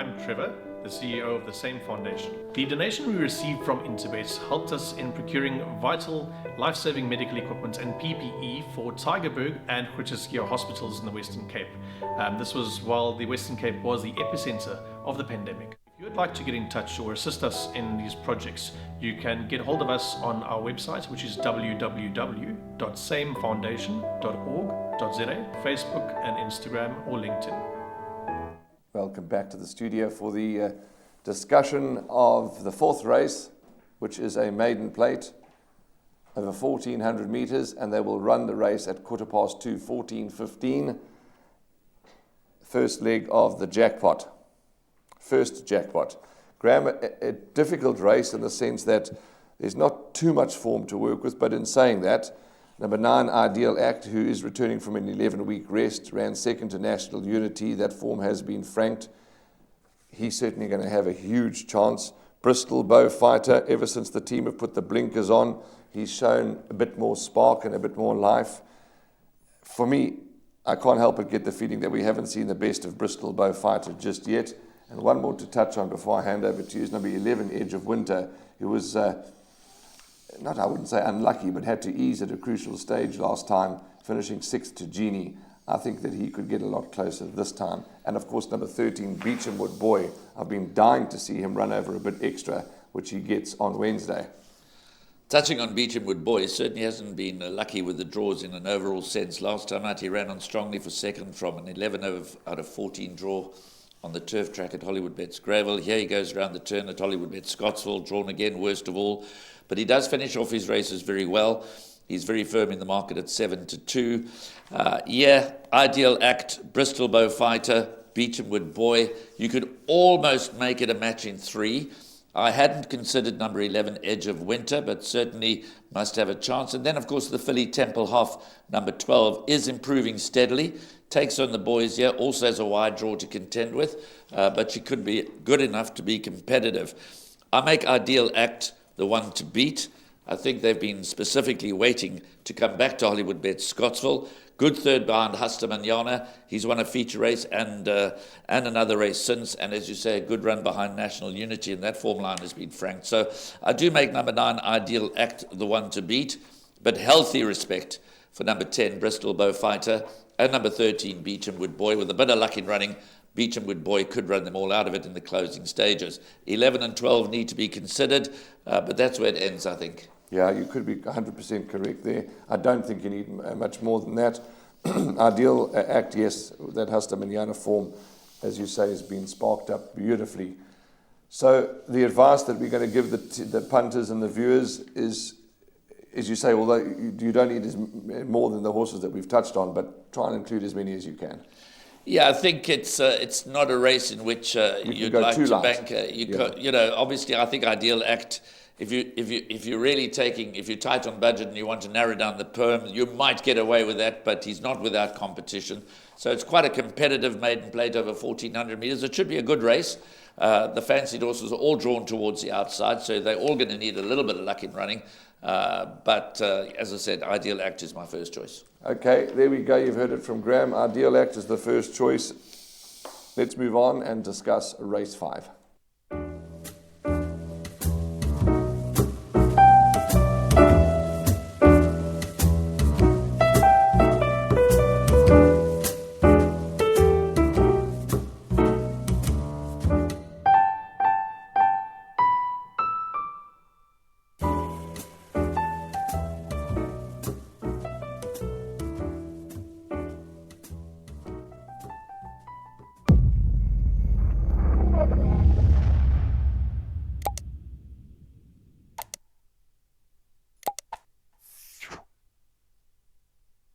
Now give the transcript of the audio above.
I'm Trevor, the CEO of the same foundation. The donation we received from Interbet helped us in procuring vital life-saving medical equipment and PPE for Tygerberg and Groote hospitals in the Western Cape. This was while the Western Cape was the epicenter of the pandemic. If you would like to get in touch or assist us in these projects, you can get hold of us on our website, which is www.samefoundation.org.za, Facebook and Instagram or LinkedIn. Welcome back to the studio for the discussion of the fourth race, which is a maiden plate over 1,400 meters, and they will run the race at 2:15, 14:15. First leg of the jackpot. First jackpot. Graham, a difficult race in the sense that there's not too much form to work with, but in saying that, number 9, Ideal Act, who is returning from an 11-week rest, ran second to National Unity. That form has been franked. He's certainly going to have a huge chance. Bristol Bow Fighter, ever since the team have put the blinkers on, he's shown a bit more spark and a bit more life. For me, I can't help but get the feeling that we haven't seen the best of Bristol Bow Fighter just yet. And one more to touch on before I hand over to you is number 11, Edge of Winter, who was I wouldn't say unlucky, but had to ease at a crucial stage last time, finishing 6th to Genie. I think that he could get a lot closer this time. And of course, number 13, Beechamwood Boy. I've been dying to see him run over a bit extra, which he gets on Wednesday. Touching on Beechamwood Boy, he certainly hasn't been lucky with the draws in an overall sense. Last time out, he ran on strongly for second from an 11 out of 14 draw on the turf track at Hollywood Bets Gravel. Here he goes around the turn at Hollywood Bets Scottsville, drawn again, worst of all. But he does finish off his races very well. He's very firm in the market at 7-2. Ideal Act, Bristol Bow Fighter, Beechamwood Boy. You could almost make it a match in 3. I hadn't considered number 11, Edge of Winter, but certainly must have a chance. And then, of course, the filly Temple Hoff, number 12, is improving steadily. Takes on the boys here, also has a wide draw to contend with, but she could be good enough to be competitive. I make Ideal Act the one to beat. I think they've been specifically waiting to come back to Hollywood Bets Scottsville. Good third behind Hasta Manana. He's won a feature race and another race since. And as you say, a good run behind National Unity, and that form line has been franked. So I do make number 9, Ideal Act, the one to beat, but healthy respect for number 10, Bristol Bow Fighter, and number 13, Beechamwood Boy. With a bit of luck in running, Beechamwood Boy could run them all out of it in the closing stages. 11 and 12 need to be considered, but that's where it ends, I think. Yeah, you could be 100% correct there. I don't think you need much more than that. Ideal Act, yes, that Hasta Manana form, as you say, has been sparked up beautifully. So the advice that we're going to give the punters and the viewers is, as you say, although you don't need more than the horses that we've touched on, but try and include as many as you can. Yeah, I think it's not a race in which you'd like to bank. Obviously, I think Ideal Act. If you're tight on budget and you want to narrow down the perm, you might get away with that, but he's not without competition. So it's quite a competitive maiden plate over 1,400 meters. It should be a good race. The fancied horses are all drawn towards the outside, so they're all going to need a little bit of luck in running. But as I said, Ideal Act is my first choice. Okay, there we go. You've heard it from Graham. Ideal Act is the first choice. Let's move on and discuss race 5.